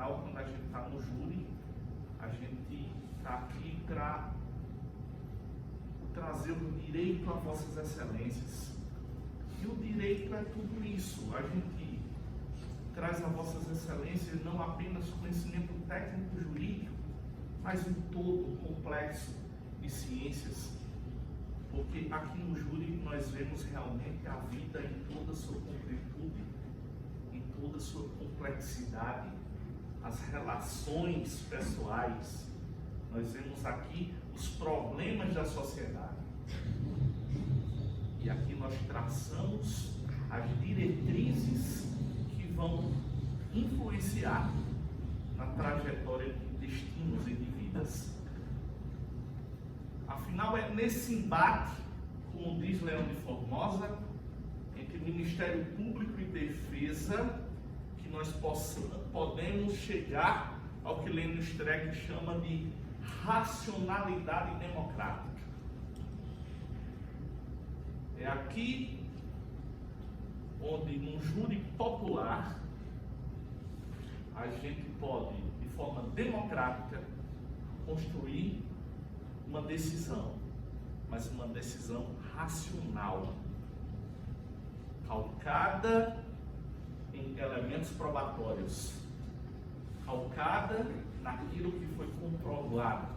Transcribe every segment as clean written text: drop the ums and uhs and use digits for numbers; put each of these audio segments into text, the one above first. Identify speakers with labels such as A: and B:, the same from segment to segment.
A: Afinal, quando a gente está no júri, a gente está aqui para trazer o direito a vossas excelências. E o direito é tudo isso. A gente traz a vossas excelências não apenas conhecimento técnico jurídico, mas um todo complexo de ciências. Porque aqui no júri nós vemos realmente a vida em toda a sua completude, em toda a sua complexidade, as relações pessoais. Nós vemos aqui os problemas da sociedade. E aqui nós traçamos as diretrizes que vão influenciar na trajetória de destinos e de vidas. Afinal, é nesse embate, como diz Leão de Formosa, entre Ministério Público e Defesa, que nós podemos chegar ao que Lênio Streck chama de racionalidade democrática. É aqui onde, num júri popular, a gente pode, de forma democrática, construir uma decisão, mas uma decisão racional, calcada em elementos probatórios, calcada naquilo que foi comprovado,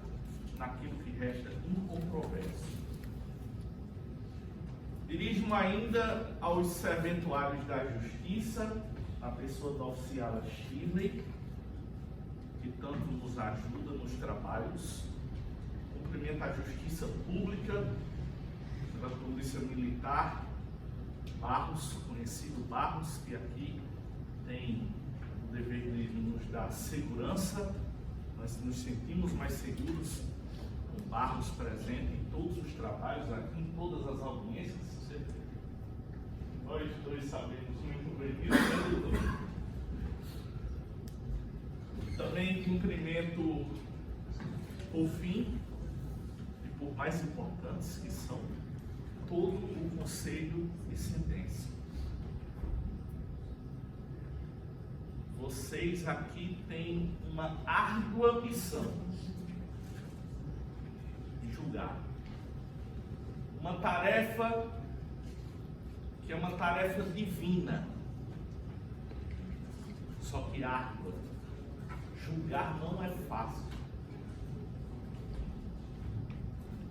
A: naquilo que resta incontroverso. Dirijo-me ainda aos serventuários da Justiça, na pessoa da oficiala Shirley, que tanto nos ajuda nos trabalhos. Cumprimento a Justiça Pública, da Polícia Militar, Barros, conhecido Barros, que aqui tem o dever de nos dar segurança. Nós nos sentimos mais seguros com Barros presente em todos os trabalhos, aqui em todas as audiências. Nós dois sabemos muito bem disso, né, doutor? Também cumprimento, por fim, e por mais importantes que são, todo o Conselho de Sentença. Vocês aqui têm uma árdua missão de julgar. Uma tarefa que é uma tarefa divina, só que árdua. Julgar não é fácil.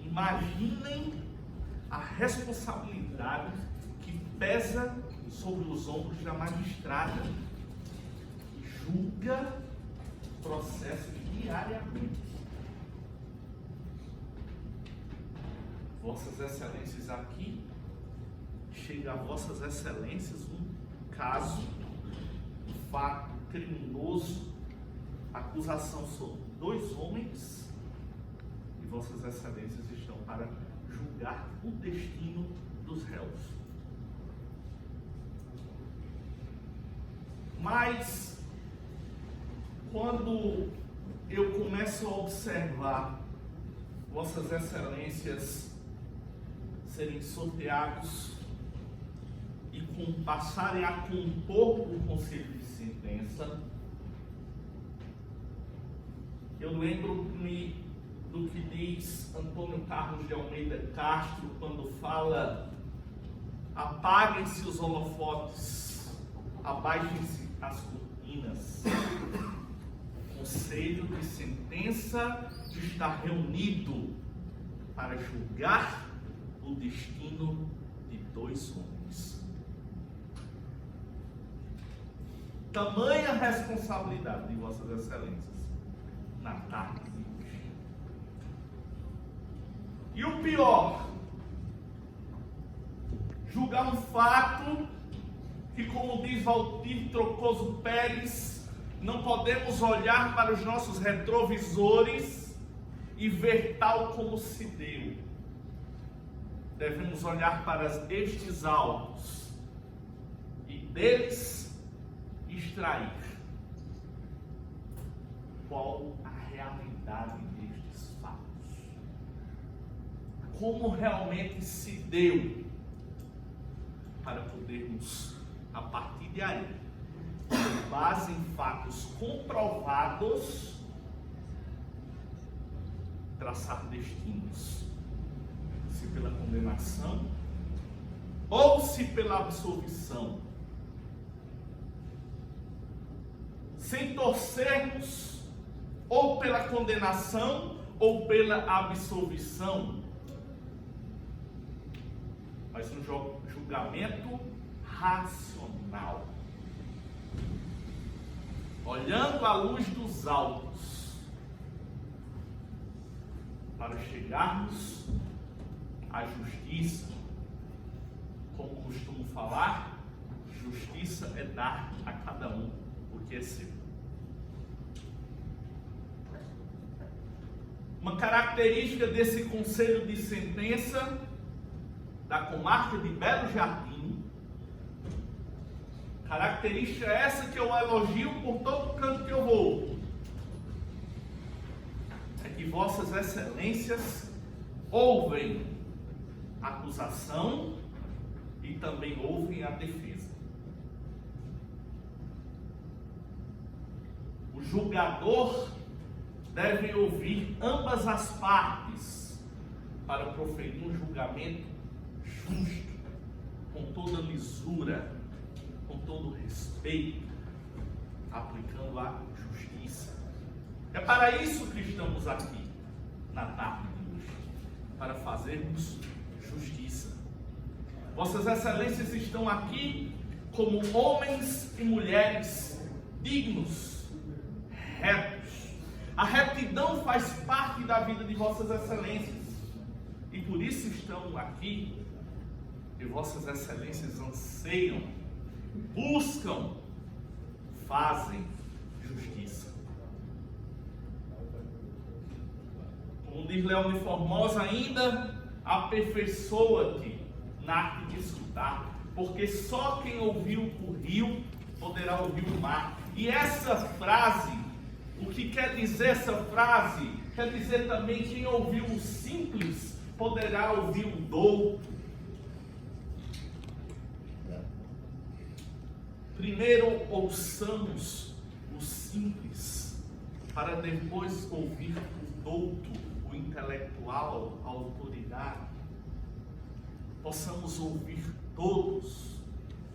A: Imaginem a responsabilidade que pesa sobre os ombros da magistrada, que julga processos diariamente. Vossas Excelências, aqui chega a Vossas Excelências um caso, um fato criminoso, acusação sobre 2 homens, e Vossas Excelências estão para julgar o destino dos réus. Mas, quando eu começo a observar Vossas Excelências serem sorteados e passarem a compor o Conselho de Sentença, eu lembro-me do que diz Antônio Carlos de Almeida Castro quando fala: apaguem-se os holofotes, abaixem-se as cortinas. O Conselho de Sentença está reunido para julgar o destino de 2 homens. Tamanha responsabilidade de Vossas Excelências na tarde de hoje. E o pior, julgar um fato que, como diz Valdir Trocoso Pérez, não podemos olhar para os nossos retrovisores e ver tal como se deu. Devemos olhar para estes autos e deles extrair qual a realidade destes fatos. Como realmente se deu, para podermos, a partir de aí, base em fatos comprovados, traçar destinos, se pela condenação ou se pela absolvição, sem torcermos ou pela condenação ou pela absolvição, mas um julgamento racional, olhando à luz dos autos, para chegarmos à justiça. Como costumo falar, justiça é dar a cada um o que é seu. Uma característica desse conselho de sentença da comarca de Belo Jardim, característica essa que eu elogio por todo canto que eu vou, é que vossas excelências ouvem a acusação e também ouvem a defesa. O julgador deve ouvir ambas as partes para proferir um julgamento justo, com toda lisura, com todo respeito, aplicando a justiça. É para isso que estamos aqui na tarde de hoje, para fazermos justiça. Vossas excelências estão aqui como homens e mulheres dignos, retos. A retidão faz parte da vida de vossas excelências e por isso estão aqui, e vossas excelências anseiam, buscam, fazem justiça. Como diz Leão de Formosa ainda, aperfeiçoa-te na arte de escutar, porque só quem ouviu o rio poderá ouvir o mar. E essa frase, o que quer dizer essa frase? Quer dizer também quem ouviu o simples poderá ouvir o douto. Primeiro ouçamos o simples, para depois ouvir o douto, o intelectual, a autoridade. Possamos ouvir todos,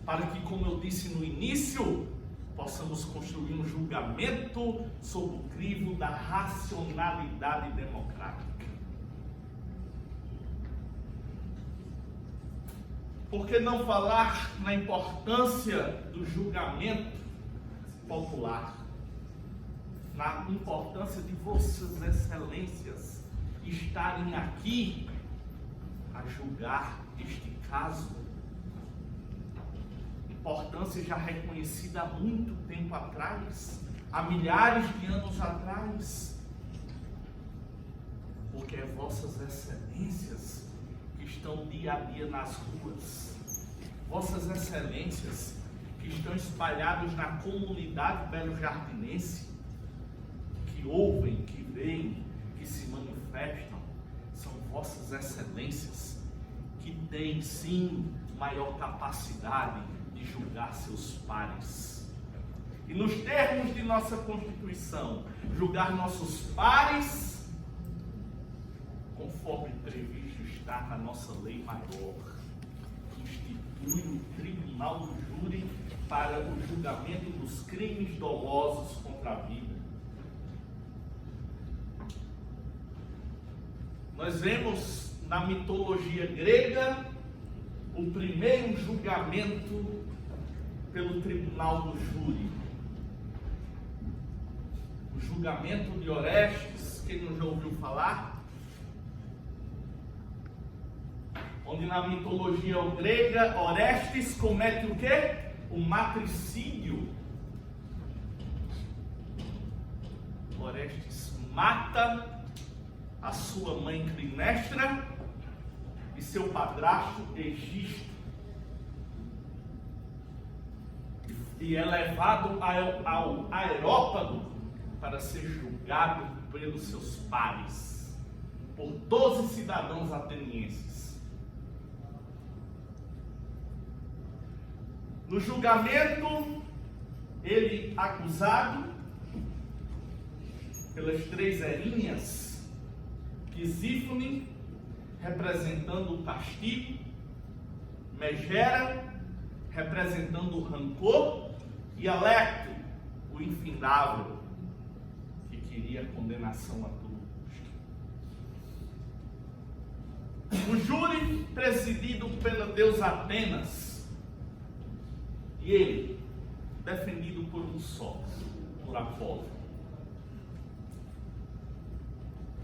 A: para que, como eu disse no início, possamos construir um julgamento sob o crivo da racionalidade democrática. Por que não falar na importância do julgamento popular? Na importância de vossas excelências estarem aqui a julgar este caso. Importância já reconhecida há muito tempo atrás, há milhares de anos atrás, porque é vossas excelências que estão dia a dia nas ruas, vossas excelências que estão espalhados na comunidade belo-jardinense, que ouvem, que veem, que se manifestam, são vossas excelências que têm sim maior capacidade de julgar seus pares. E nos termos de nossa Constituição, julgar nossos pares conforme previsto está na nossa lei maior. Institui o Tribunal do Júri para o julgamento dos crimes dolosos contra a vida. Nós vemos na mitologia grega o primeiro julgamento pelo Tribunal do Júri. O julgamento de Orestes, quem não já ouviu falar? Onde na mitologia grega, Orestes comete o quê? O matricídio. Orestes mata a sua mãe Clinestra e seu padrasto Egisto, e é levado ao Areópago para ser julgado pelos seus pares, por 12 cidadãos atenienses. No julgamento, ele acusado pelas 3 erinhas, Quisífone, representando o castigo, Megera, representando o rancor, e Alecto, o infindável, que queria a condenação a todo custo. O júri presidido pela deusa Atenas, e ele, defendido por um só, por Apolo.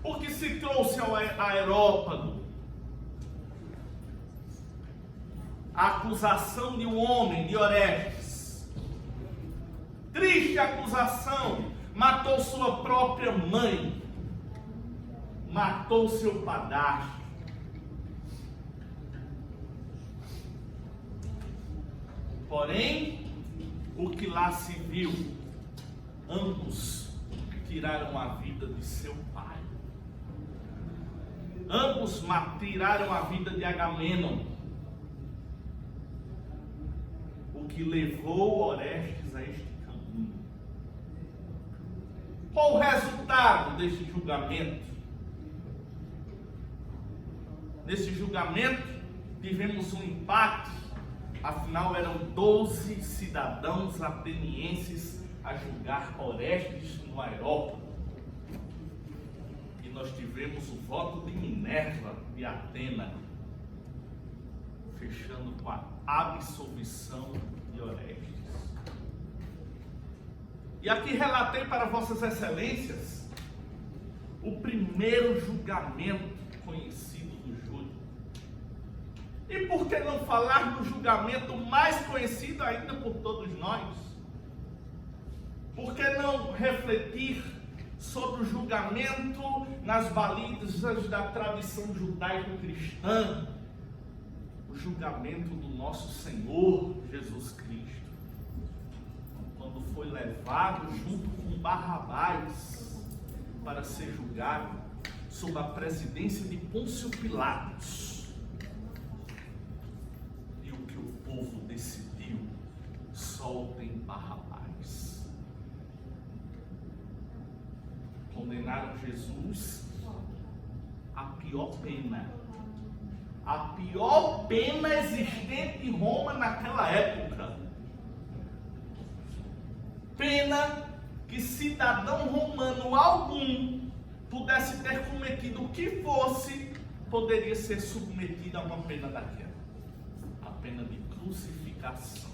A: Porque se trouxe ao Areópago a acusação de um homem, de Orestes. Triste acusação, matou sua própria mãe, matou seu padrasto. Porém, o que lá se viu, ambos tiraram a vida de seu pai. Ambos tiraram a vida de Agamemnon, o que levou Orestes a este caminho. Qual o resultado deste julgamento? Nesse julgamento, tivemos um empate. Afinal, eram 12 cidadãos atenienses a julgar Orestes no Areópago. E nós tivemos o voto de Minerva, de Atena, fechando com a absolvição de Orestes. E aqui relatei para vossas excelências o primeiro julgamento conhecido do júri. E por que não falar do julgamento mais conhecido ainda por todos nós? Por que não refletir sobre o julgamento nas balizas da tradição judaico-cristã? O julgamento do nosso Senhor Jesus Cristo, quando foi levado junto com Barrabás para ser julgado sob a presidência de Pôncio Pilatos. E o que o povo decidiu: soltem Barrabás. Condenaram Jesus à pior pena. A pior pena existente em Roma naquela época. Pena que cidadão romano algum pudesse ter cometido o que fosse, poderia ser submetido a uma pena daquela. A pena de crucificação.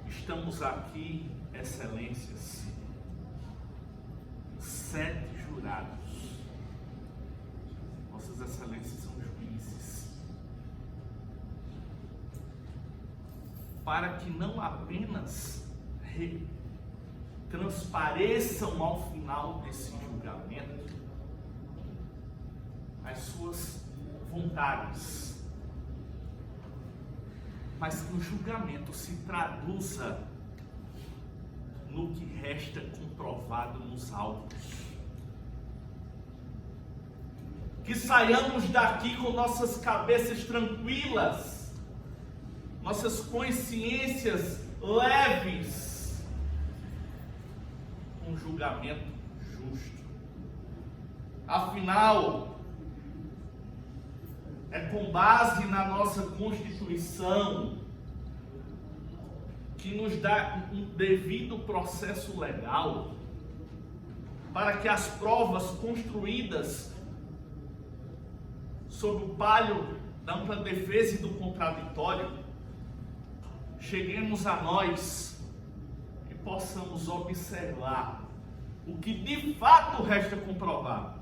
A: Estamos aqui, excelências, 7 jurados. Vossas excelências são juízes. Para que não apenas transpareçam ao final desse julgamento as suas vontades, mas que o julgamento se traduza no que resta comprovado nos autos. Que saiamos daqui com nossas cabeças tranquilas, nossas consciências leves, um julgamento justo. Afinal, é com base na nossa Constituição, que nos dá um devido processo legal, para que as provas construídas sob o palio da ampla defesa e do contraditório, cheguemos a nós e possamos observar o que de fato resta comprovado,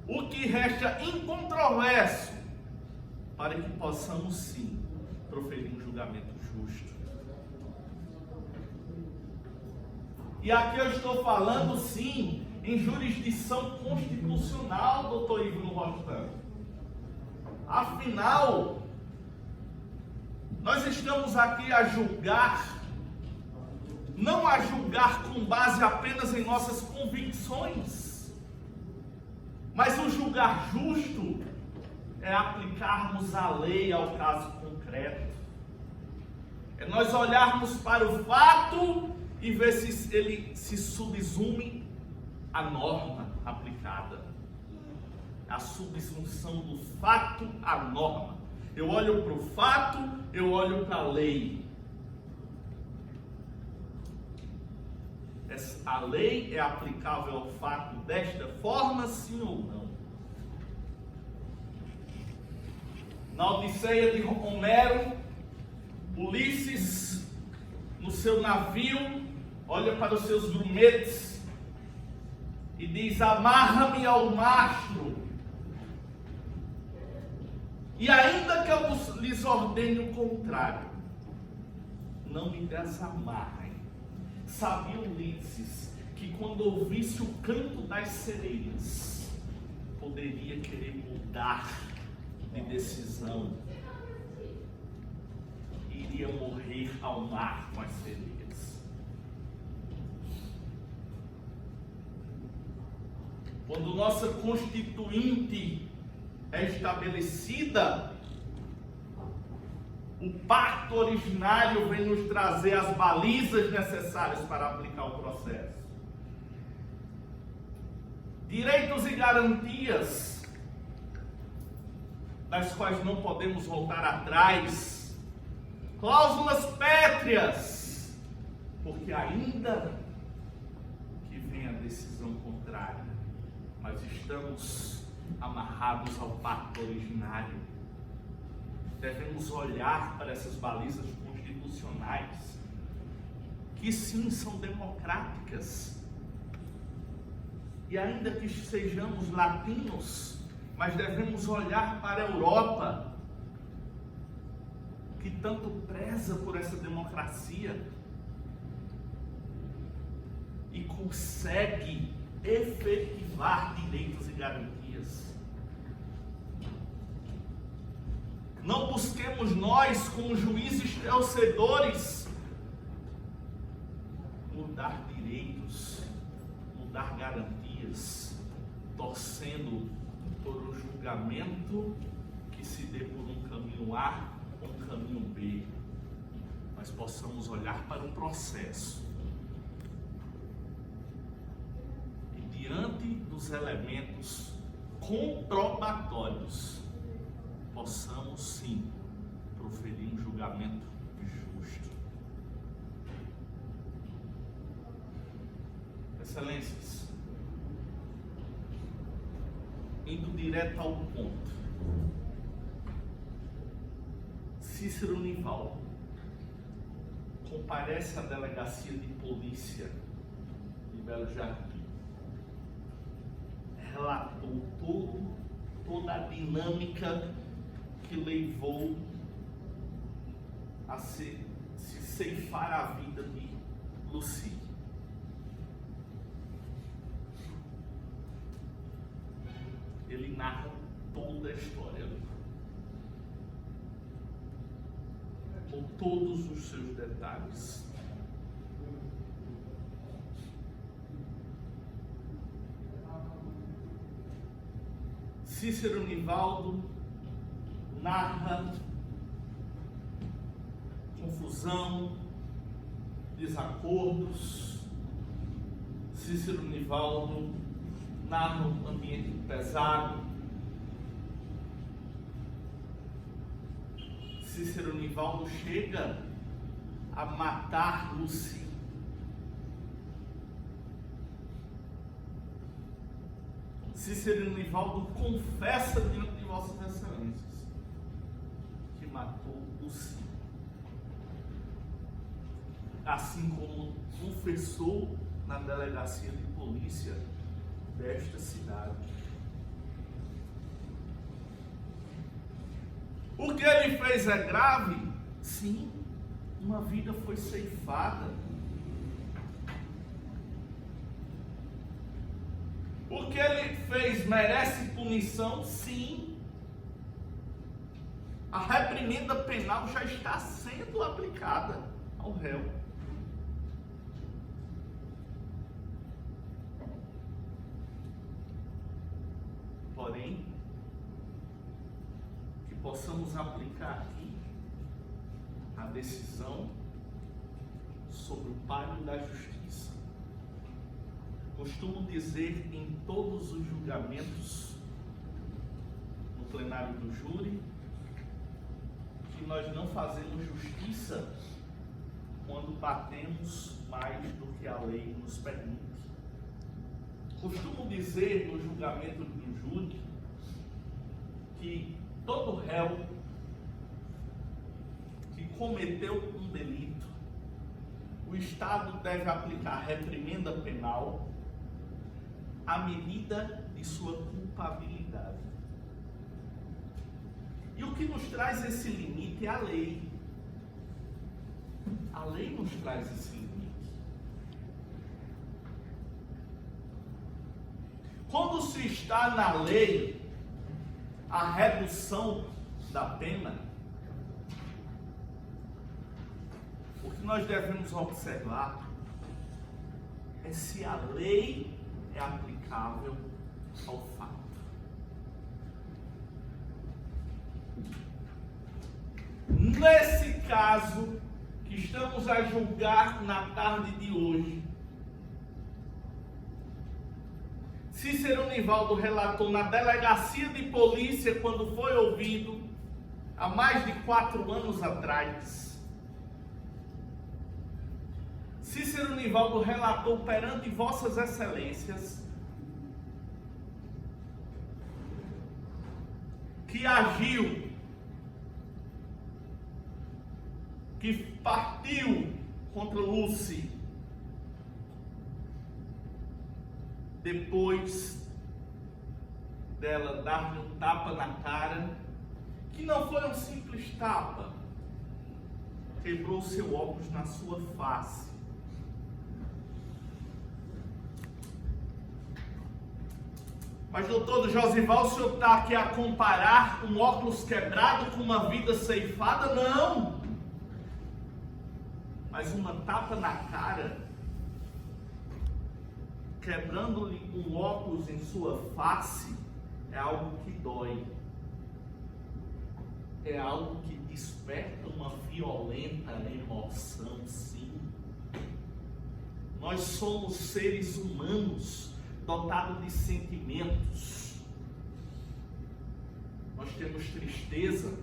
A: o que resta incontroverso, para que possamos sim proferir um julgamento justo. E aqui eu estou falando sim em jurisdição constitucional, doutor Ivano Rostão. Afinal, nós estamos aqui a julgar, não a julgar com base apenas em nossas convicções, mas o julgar justo é aplicarmos a lei ao caso concreto. É nós olharmos para o fato e ver se ele se subsume à norma aplicada. A subsunção do fato à norma. Eu olho para o fato, eu olho para a lei. A lei é aplicável ao fato desta forma, sim ou não? Na Odisseia de Homero, Ulisses, no seu navio, olha para os seus grumetes e diz: amarra-me ao mastro, e ainda que eu lhes ordene o contrário, não me desamarrem. Sabia Ulisses que quando ouvisse o canto das sereias, poderia querer mudar de decisão e iria morrer ao mar com as sereias. Quando nossa constituinte é estabelecida, o pacto originário vem nos trazer as balizas necessárias para aplicar o processo. Direitos e garantias, das quais não podemos voltar atrás. Cláusulas pétreas, porque ainda que venha a decisão contrária, nós estamos amarrados ao pacto originário. Devemos olhar para essas balizas constitucionais, que sim são democráticas, e ainda que sejamos latinos, mas devemos olhar para a Europa, que tanto preza por essa democracia e consegue efetivar direitos e garantias. Não busquemos nós, como juízes torcedores, mudar direitos, mudar garantias, torcendo por um julgamento que se dê por um caminho A ou um caminho B. Mas possamos olhar para o processo e, diante dos elementos comprobatórios, possamos sim proferir um julgamento justo. Excelências, indo direto ao ponto, Cícero Nivaldo comparece à delegacia de polícia de Belo Jardim, relatou toda a dinâmica que levou a se ceifar a vida de Lucy. Ele narra toda a história, com todos os seus detalhes. Cícero Nivaldo narra confusão, desacordos. Cícero Nivaldo narra um ambiente pesado. Cícero Nivaldo chega a matar Lucy. Cícero Nivaldo confessa diante de Vossas Excelências que matou Lucy, assim como confessou na delegacia de polícia desta cidade. O que ele fez é grave? Sim, uma vida foi ceifada. O que ele fez merece punição? Sim. A reprimenda penal já está sendo aplicada ao réu. Porém, possamos aplicar aqui a decisão sobre o palio da justiça. Costumo dizer em todos os julgamentos, no plenário do júri, que nós não fazemos justiça quando batemos mais do que a lei nos permite. Costumo dizer no julgamento do júri que todo réu que cometeu um delito, o Estado deve aplicar reprimenda penal à medida de sua culpabilidade. E o que nos traz esse limite é a lei. A lei nos traz esse limite. Quando se está na lei a redução da pena, o que nós devemos observar é se a lei é aplicável ao fato. Nesse caso que estamos a julgar na tarde de hoje, Cícero Nivaldo relatou na delegacia de polícia quando foi ouvido há mais de 4 anos atrás. Cícero Nivaldo relatou perante vossas excelências que agiu, que partiu contra Lucy depois dela dar-lhe um tapa na cara, que não foi um simples tapa, quebrou seu óculos na sua face. Mas, doutor Josival, o senhor está aqui a comparar um óculos quebrado com uma vida ceifada? Não! Mas uma tapa na cara, quebrando-lhe um óculos em sua face, é algo que dói. É algo que desperta uma violenta emoção, sim. Nós somos seres humanos dotados de sentimentos. Nós temos tristeza,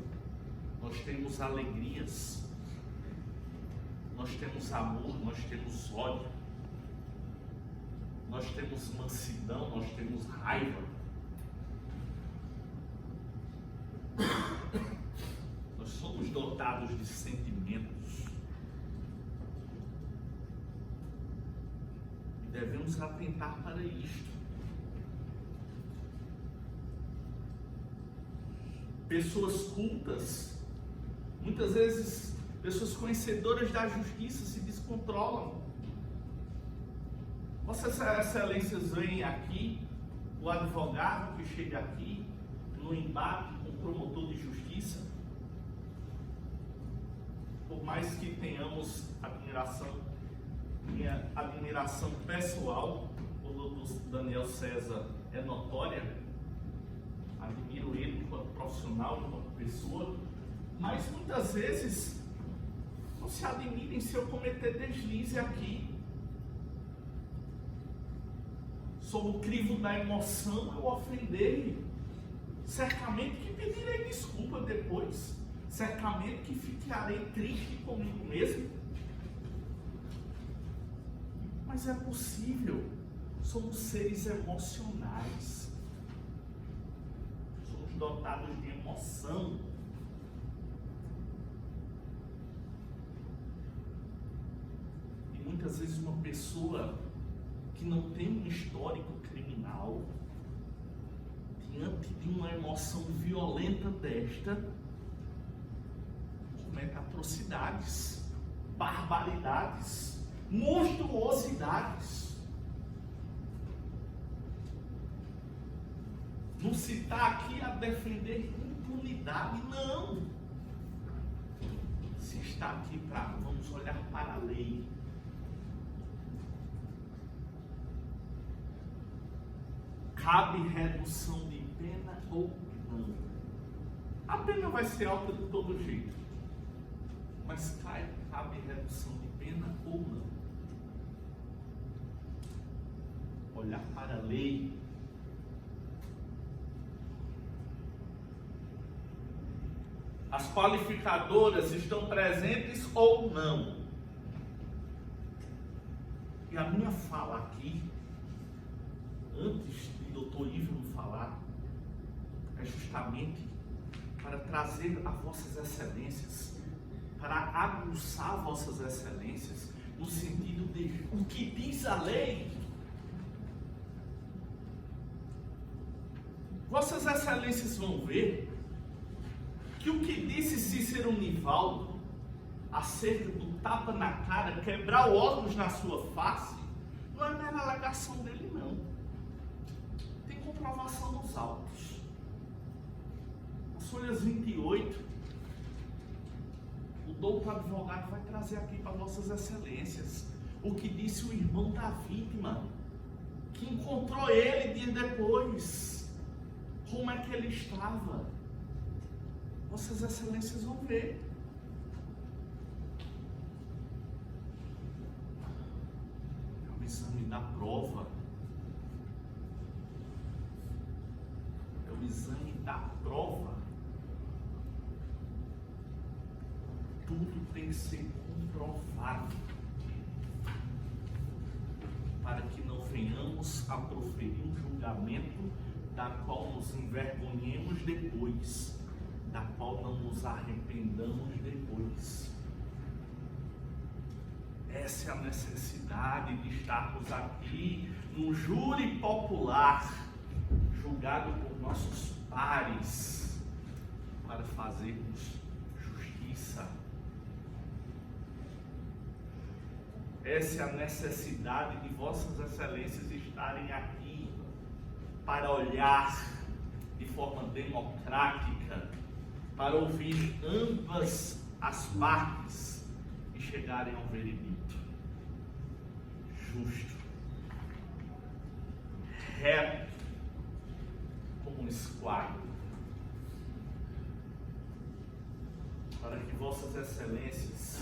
A: nós temos alegrias, nós temos amor, nós temos ódio, nós temos mansidão, nós temos raiva. Nós somos dotados de sentimentos. E devemos atentar para isto. Pessoas cultas, muitas vezes pessoas conhecedoras da justiça, se descontrolam. Vossas excelências veem aqui o advogado que chega aqui no embate com o promotor de justiça. Por mais que tenhamos admiração, minha admiração pessoal por doutor Daniel César é notória, admiro ele enquanto profissional, enquanto pessoa, mas muitas vezes não se admirem se eu cometer deslize aqui. Sob o crivo da emoção, eu ofender-lhe. Certamente que pedirei desculpa depois. Certamente que ficarei triste comigo mesmo. Mas é possível. Somos seres emocionais. Somos dotados de emoção. E muitas vezes uma pessoa que não tem um histórico criminal, diante de uma emoção violenta desta, comete atrocidades, barbaridades, monstruosidades. Não se está aqui a defender impunidade, não. Se está aqui para, vamos olhar para a lei. Cabe redução de pena ou não? A pena vai ser alta de todo jeito. Mas cabe redução de pena ou não? Olhar para a lei. As qualificadoras estão presentes ou não? E a minha fala aqui, antes de Dr. Ívano falar, é justamente para trazer a vossas excelências, para aguçar vossas excelências, no sentido de o que diz a lei. Vossas excelências vão ver que o que disse Cícero Nivaldo acerca do tapa na cara, quebrar o óculos na sua face, não é mera alegação dele, não. Tem comprovação nos autos. As folhas 28, o doutor advogado vai trazer aqui para vossas excelências o que disse o irmão da vítima, que encontrou ele dias depois, como é que ele estava. Vossas excelências vão ver. É o exame da prova. É o exame da prova. Tudo tem que ser comprovado, para que não venhamos a proferir um julgamento da qual nos envergonhemos depois, da qual não nos arrependamos depois. Essa é a necessidade de estarmos aqui num júri popular, julgado por nossos pares, para fazermos justiça. Essa é a necessidade de vossas excelências estarem aqui, para olhar de forma democrática, para ouvir ambas as partes e chegarem a um veredito justo, reto, como um esquadro, para que vossas excelências,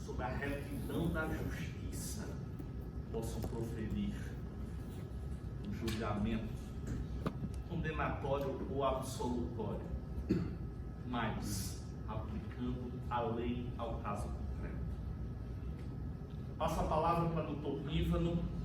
A: sob a retidão da justiça, possam proferir um julgamento condenatório ou absolutório, mas aplicando a lei ao caso concreto. Passo a palavra para o Dr. Ívano.